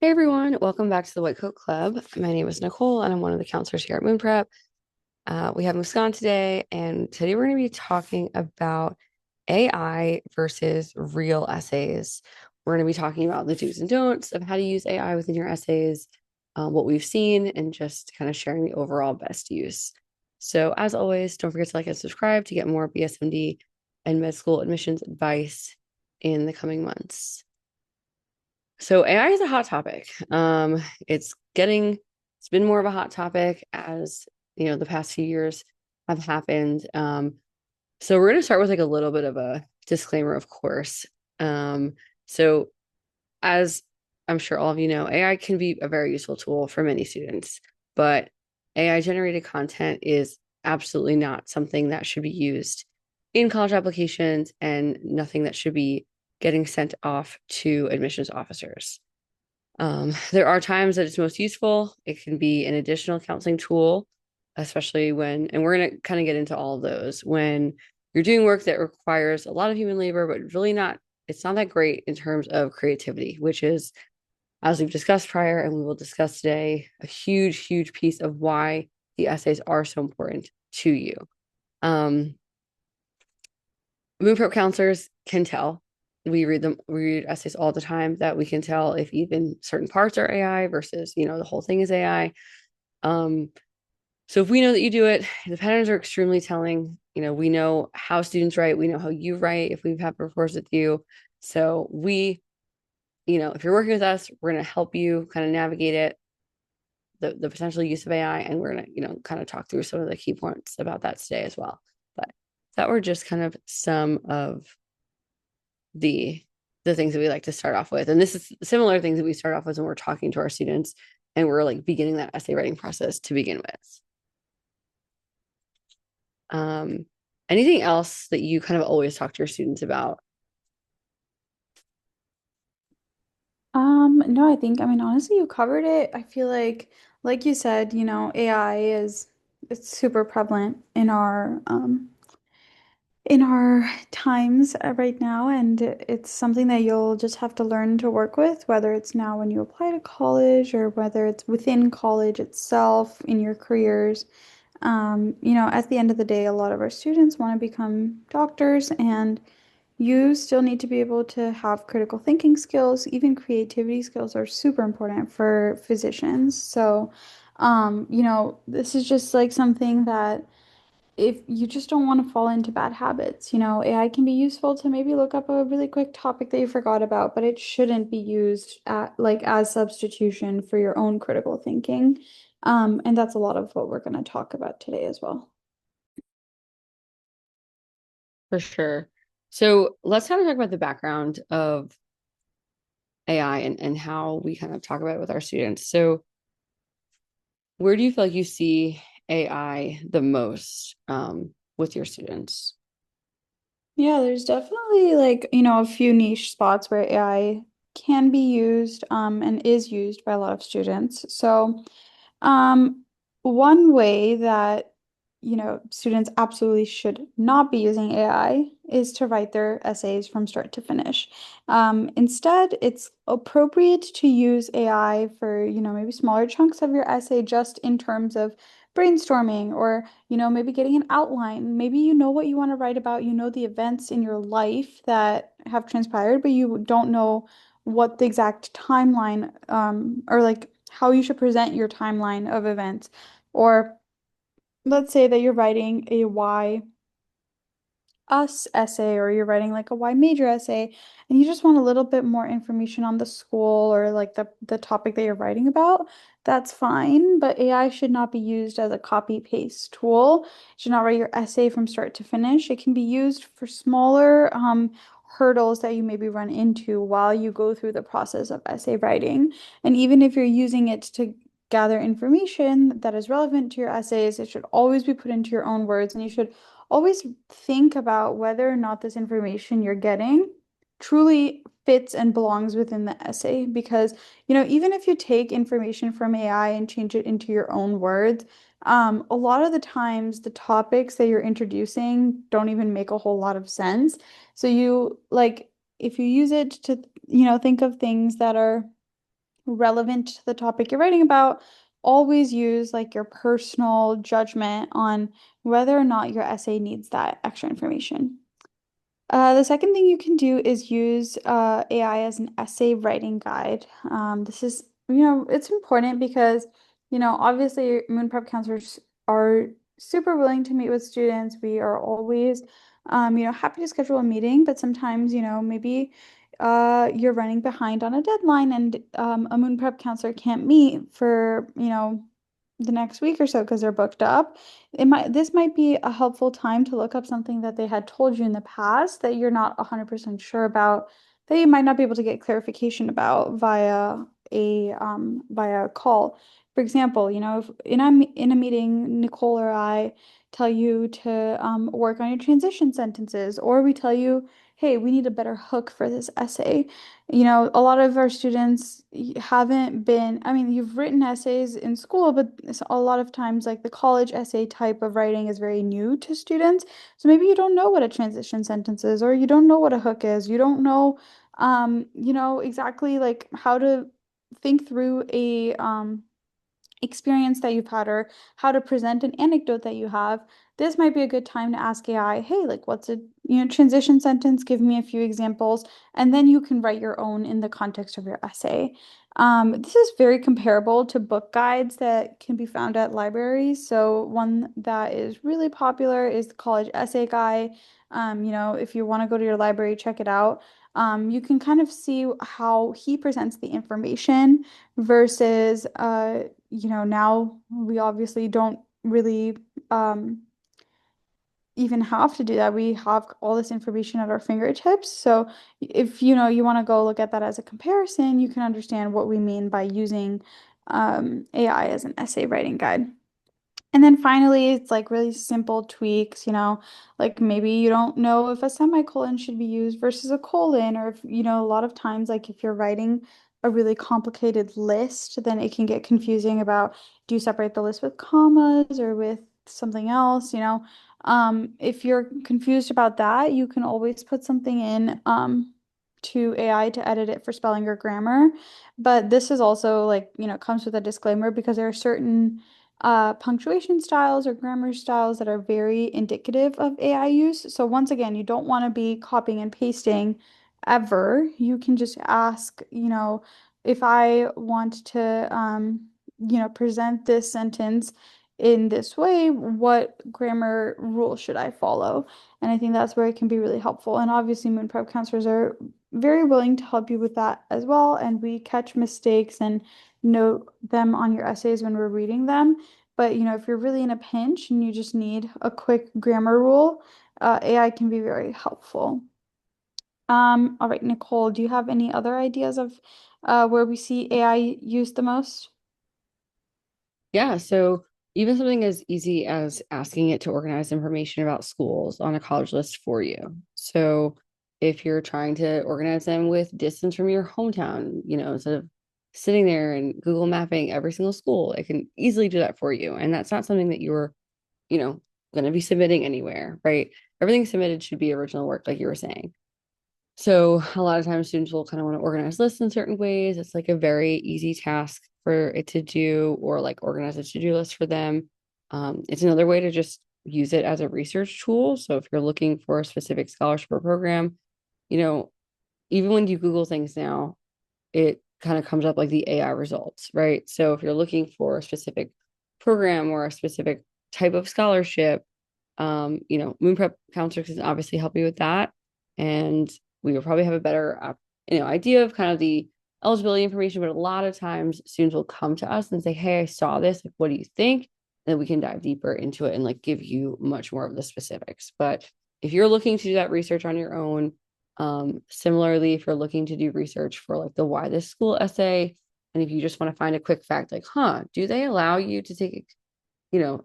Hey everyone, welcome back to the White Coat Club. My name is Nicole and I'm one of the counselors here at Moon Prep. We have Muskan today, and today we're going to be talking about AI versus real essays. We're going to be talking about the do's and don'ts of how to use AI within your essays, what we've seen, and just kind of sharing the overall best use. So, as always, don't forget to like and subscribe to get more BSMD and med school admissions advice in the coming months. So AI is a hot topic. It's been more of a hot topic as the past few years have happened. So we're going to start with like a little bit of a disclaimer, of course. So as I'm sure all of you know, AI can be a very useful tool for many students, but AI generated content is absolutely not something that should be used in college applications and nothing that should be getting sent off to admissions officers. There are times that it's most useful. It can be an additional counseling tool, especially and we're going to kind of get into all of those, when you're doing work that requires a lot of human labor, but really it's not that great in terms of creativity, which is, as we've discussed prior and we will discuss today, a huge, huge piece of why the essays are so important to you. Um, Moon Prep counselors can tell. We read essays all the time that we can tell if even certain parts are AI versus, the whole thing is AI. Um, so if we know that you do it, the patterns are extremely telling. We know how students write, we know how you write if we've had reports with you. So if you're working with us, we're going to help you kind of navigate it, the potential use of AI, and we're going to, kind of talk through some of the key points about that today as well. But that were just kind of some of the the things that we like to start off with. And this is similar things that we start off with when we're talking to our students and we're like beginning that essay writing process to begin with. Um, Anything else that you kind of always talk to your students about? No, I mean, honestly, you covered it. I feel like you said, AI it's super prevalent in our times right now, and it's something that you'll just have to learn to work with, whether it's now when you apply to college or whether it's within college itself in your careers. At the end of the day, a lot of our students want to become doctors, and you still need to be able to have critical thinking skills. Even creativity skills are super important for physicians. So, this is just like something that if you just don't want to fall into bad habits, AI can be useful to maybe look up a really quick topic that you forgot about, but it shouldn't be used as substitution for your own critical thinking. And that's a lot of what we're going to talk about today as well. For sure. So let's kind of talk about the background of AI and how we kind of talk about it with our students. So where do you feel like you see AI the most with your students? Yeah, there's definitely a few niche spots where AI can be used and is used by a lot of students. So, um, one way that, students absolutely should not be using AI is to write their essays from start to finish. Instead, it's appropriate to use AI for, maybe smaller chunks of your essay just in terms of brainstorming or, maybe getting an outline. Maybe you know what you want to write about, the events in your life that have transpired, but you don't know what the exact timeline or like how you should present your timeline of events. Or let's say that you're writing a why us essay or you're writing like a why major essay and you just want a little bit more information on the school or like the topic that you're writing about, that's fine, but AI should not be used as a copy paste tool. It should not write your essay from start to finish. It can be used for smaller hurdles that you maybe run into while you go through the process of essay writing. And even if you're using it to gather information that is relevant to your essays, it should always be put into your own words, and you should always think about whether or not this information you're getting truly fits and belongs within the essay. Because, even if you take information from AI and change it into your own words, a lot of the times the topics that you're introducing don't even make a whole lot of sense. So if you use it to, think of things that are relevant to the topic you're writing about, always use like your personal judgment on whether or not your essay needs that extra information. The second thing you can do is use AI as an essay writing guide. This is, it's important because, obviously moon prep counselors are super willing to meet with students. We are always, happy to schedule a meeting, but sometimes, maybe you're running behind on a deadline and a moon prep counselor can't meet for, the next week or so because they're booked up. This might be a helpful time to look up something that they had told you in the past that you're not 100% sure about, that you might not be able to get clarification about via a call. For example, if in a meeting, Nicole or I tell you to work on your transition sentences, or we tell you, hey, we need a better hook for this essay. A lot of our students haven't been, I mean, you've written essays in school, but a lot of times, like the college essay type of writing is very new to students. So maybe you don't know what a transition sentence is, or you don't know what a hook is. You don't know, exactly like how to think through a experience that you've had or how to present an anecdote that you have. This might be a good time to ask AI, hey, like what's a transition sentence? Give me a few examples, and then you can write your own in the context of your essay. This is very comparable to book guides that can be found at libraries. So one that is really popular is the College Essay Guide. If you want to go to your library, check it out. You can kind of see how he presents the information versus now we obviously don't really even have to do that. We have all this information at our fingertips. So if you want to go look at that as a comparison, you can understand what we mean by using AI as an essay writing guide. And then finally, it's like really simple tweaks, like maybe you don't know if a semicolon should be used versus a colon, or if, a lot of times, like if you're writing a really complicated list, then it can get confusing about do you separate the list with commas or with something else. If you're confused about that, you can always put something in to AI to edit it for spelling or grammar. But this is also like, comes with a disclaimer because there are certain punctuation styles or grammar styles that are very indicative of AI use. So once again, you don't want to be copying and pasting ever. You can just ask, if I want to, present this sentence in this way, what grammar rule should I follow? And I think that's where it can be really helpful. And obviously, Moon Prep counselors are very willing to help you with that as well. And we catch mistakes and note them on your essays when we're reading them. But if you're really in a pinch and you just need a quick grammar rule, AI can be very helpful. All right, Nicole, do you have any other ideas of where we see AI used the most? Yeah, so even something as easy as asking it to organize information about schools on a college list for you. So if you're trying to organize them with distance from your hometown, instead of sitting there and Google mapping every single school, it can easily do that for you. And that's not something that you're, you know, going to be submitting anywhere, right? Everything submitted should be original work, like you were saying. So a lot of times students will kind of want to organize lists in certain ways. It's like a very easy task for it to do, or like organize a to-do list for them. It's another way to just use it as a research tool. So if you're looking for a specific scholarship or program, you know, even when you Google things now, it kind of comes up like the AI results, right? So if you're looking for a specific program or a specific type of scholarship, Moon Prep counselors can obviously help you with that. And we will probably have a better, idea of kind of the eligibility information. But a lot of times students will come to us and say, hey, I saw this. Like, what do you think? And then we can dive deeper into it and like give you much more of the specifics. But if you're looking to do that research on your own, similarly, if you're looking to do research for like the why this school essay, and if you just want to find a quick fact, like, do they allow you to take, you know,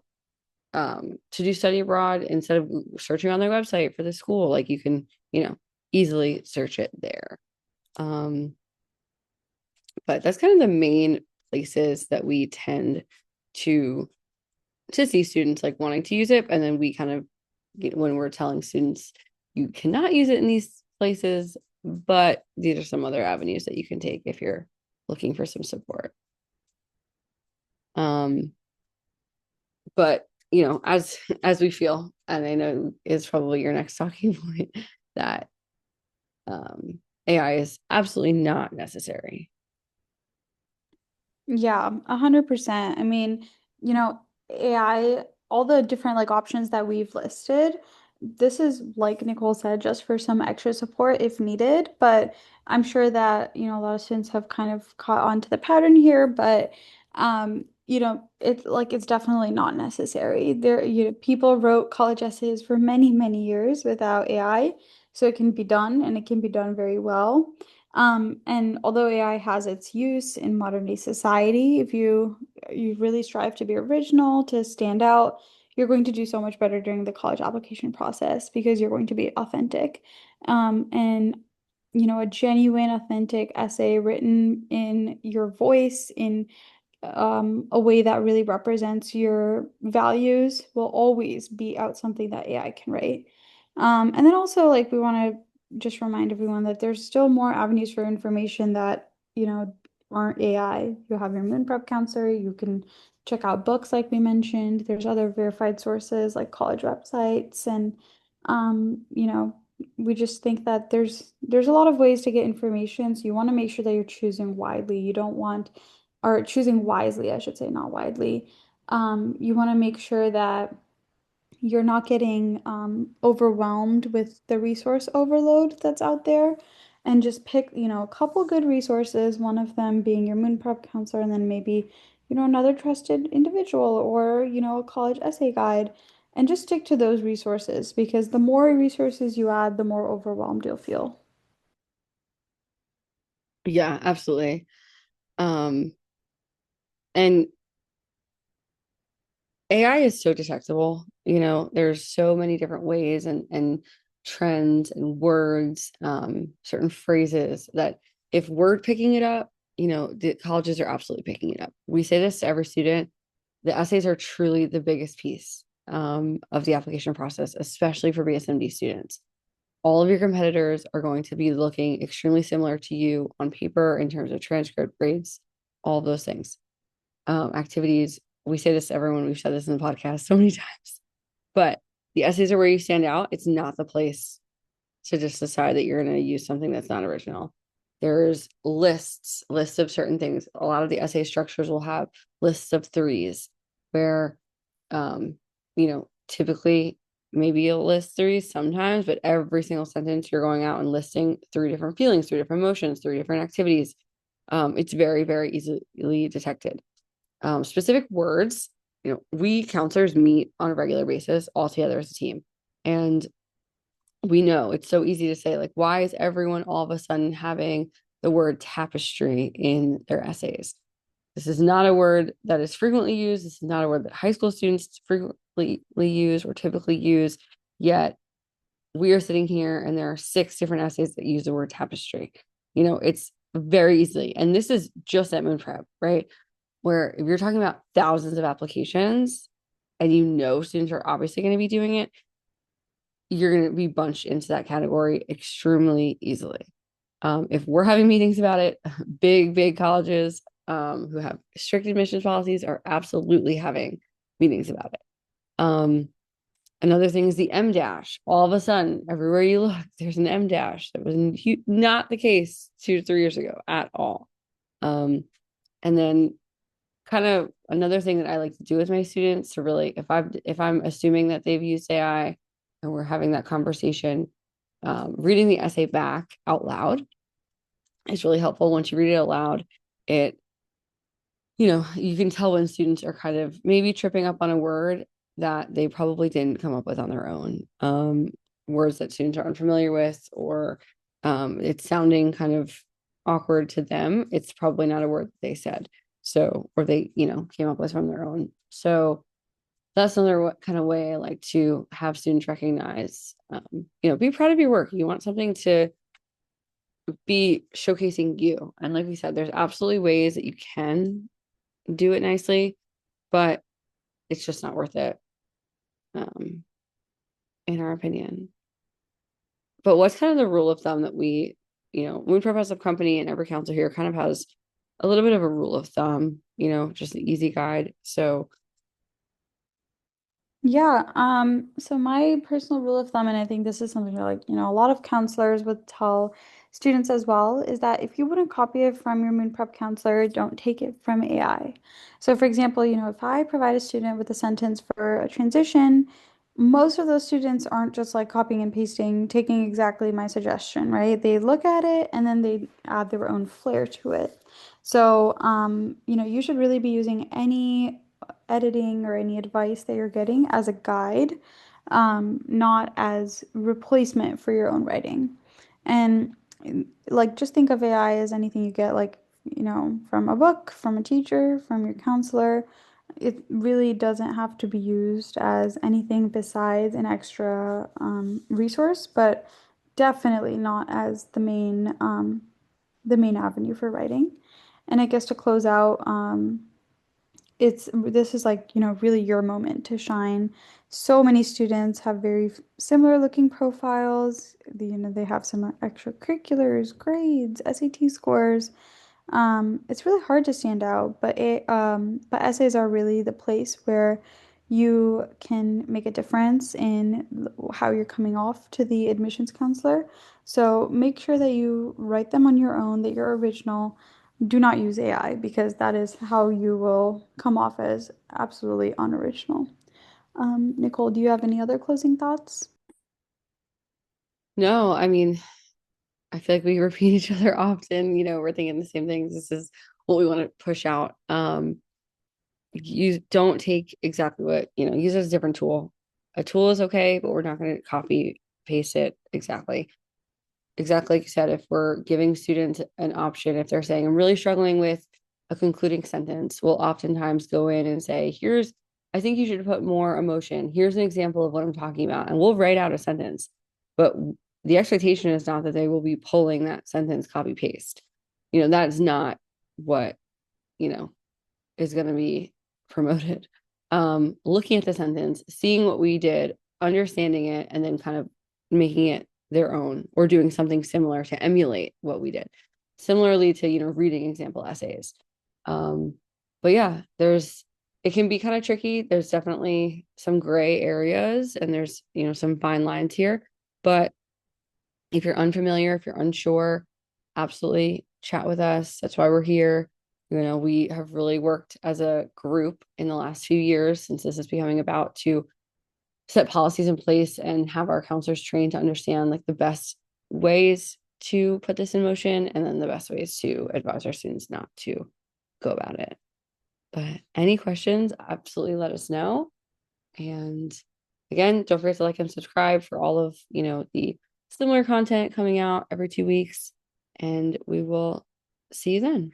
to do study abroad instead of searching on their website for the school? Like you can, easily search it there. Um, but that's kind of the main places that we tend to see students like wanting to use it, and then we kind of when we're telling students you cannot use it in these places, but these are some other avenues that you can take if you're looking for some support. Um, but as we feel, and I know is probably your next talking point, that AI is absolutely not necessary. Yeah, 100%. I mean, AI, all the different like options that we've listed, this is like Nicole said, just for some extra support if needed. But I'm sure that, a lot of students have kind of caught on to the pattern here, but it's definitely not necessary. People wrote college essays for many, many years without AI, so it can be done and it can be done very well. And although AI has its use in modern day society, if you really strive to be original, to stand out, you're going to do so much better during the college application process because you're going to be authentic. And a genuine, authentic essay written in your voice, in a way that really represents your values will always beat out something that AI can write. And then also, like, we want to just remind everyone that there's still more avenues for information that, aren't AI. You have your moon prep counselor, you can check out books like we mentioned. There's other verified sources like college websites and we just think that there's a lot of ways to get information. So you want to make sure that you're choosing widely. You don't want or choosing wisely, I should say, not widely. You want to make sure that you're not getting overwhelmed with the resource overload that's out there and just pick, a couple good resources, one of them being your moon prep counselor and then maybe, another trusted individual or, a college essay guide and just stick to those resources because the more resources you add, the more overwhelmed you'll feel. Yeah, absolutely. Um, and AI is so detectable. There's so many different ways and trends and words, certain phrases that if we're picking it up, the colleges are absolutely picking it up. We say this to every student. The essays are truly the biggest piece of the application process, especially for BSMD students. All of your competitors are going to be looking extremely similar to you on paper in terms of transcript grades, all of those things, activities. We say this to everyone. We've said this in the podcast so many times, but the essays are where you stand out. It's not the place to just decide that you're going to use something that's not original. There's lists of certain things. A lot of the essay structures will have lists of threes where, typically maybe you'll list threes sometimes, but every single sentence you're going out and listing three different feelings, three different emotions, three different activities. It's very, very easily detected. Specific words, we counselors meet on a regular basis all together as a team. And we know it's so easy to say, like, why is everyone all of a sudden having the word tapestry in their essays? This is not a word that is frequently used. This is not a word that high school students frequently use or typically use. Yet we are sitting here and there are six different essays that use the word tapestry. It's very easily. And this is just at Moon Prep, right? Where if you're talking about thousands of applications and students are obviously going to be doing it, you're going to be bunched into that category extremely easily. If we're having meetings about it, big colleges who have strict admissions policies are absolutely having meetings about it. Another thing is the M dash. All of a sudden, everywhere you look, there's an M dash. That was not the case 2 to 3 years ago at all. And then kind of another thing that I like to do with my students to really, if I'm assuming that they've used AI and we're having that conversation, reading the essay back out loud is really helpful. Once you read it out loud, it you can tell when students are kind of maybe tripping up on a word that they probably didn't come up with on their own. Words that students are unfamiliar with, or it's sounding kind of awkward to them. It's probably not a word that they said. So, or they, came up with from their own. So that's another kind of way I like to have students recognize, be proud of your work. You want something to be showcasing you. And like we said, there's absolutely ways that you can do it nicely, but it's just not worth it, um, in our opinion. But what's kind of the rule of thumb that Moon Prep as a company and every council here kind of has a little bit of a rule of thumb, just an easy guide. So, Yeah, so my personal rule of thumb, and I think this is something that a lot of counselors would tell students as well, is that if you wouldn't copy it from your Moon Prep counselor, don't take it from AI. So for example, if I provide a student with a sentence for a transition, most of those students aren't just like copying and pasting, taking exactly my suggestion, right? They look at it and then they add their own flair to it. So, you should really be using any editing or any advice that you're getting as a guide, not as replacement for your own writing. And like just think of AI as anything you get like, from a book, from a teacher, from your counselor. It really doesn't have to be used as anything besides an extra resource, but definitely not as the main avenue for writing. And I guess to close out, this is like, really your moment to shine. So many students have very similar looking profiles. They have some extracurriculars, grades, SAT scores. It's really hard to stand out, but essays are really the place where you can make a difference in how you're coming off to the admissions counselor. So make sure that you write them on your own, that you're original. Do not use AI because that is how you will come off as absolutely unoriginal. Nicole, do you have any other closing thoughts? no, I mean, I feel like we repeat each other often, we're thinking the same things. This is what we want to push out. You don't take exactly use it as a different tool. A tool is okay, but we're not going to copy paste it exactly like you said. If we're giving students an option, if they're saying, I'm really struggling with a concluding sentence, we'll oftentimes go in and say, I think you should put more emotion. Here's an example of what I'm talking about. And we'll write out a sentence. But the expectation is not that they will be pulling that sentence copy paste. That's not what, you know, is going to be promoted. Looking at the sentence, seeing what we did, understanding it, and then kind of making it their own or doing something similar to emulate what we did. Similarly to, reading example essays. Um, but yeah, it can be kind of tricky. There's definitely some gray areas and there's, some fine lines here. But if you're unfamiliar, if you're unsure, absolutely chat with us. That's why we're here. We have really worked as a group in the last few years since this is becoming about to set policies in place and have our counselors trained to understand like the best ways to put this in motion and then the best ways to advise our students not to go about it. But any questions, absolutely let us know. And again, don't forget to like and subscribe for all of, the similar content coming out every 2 weeks. And we will see you then.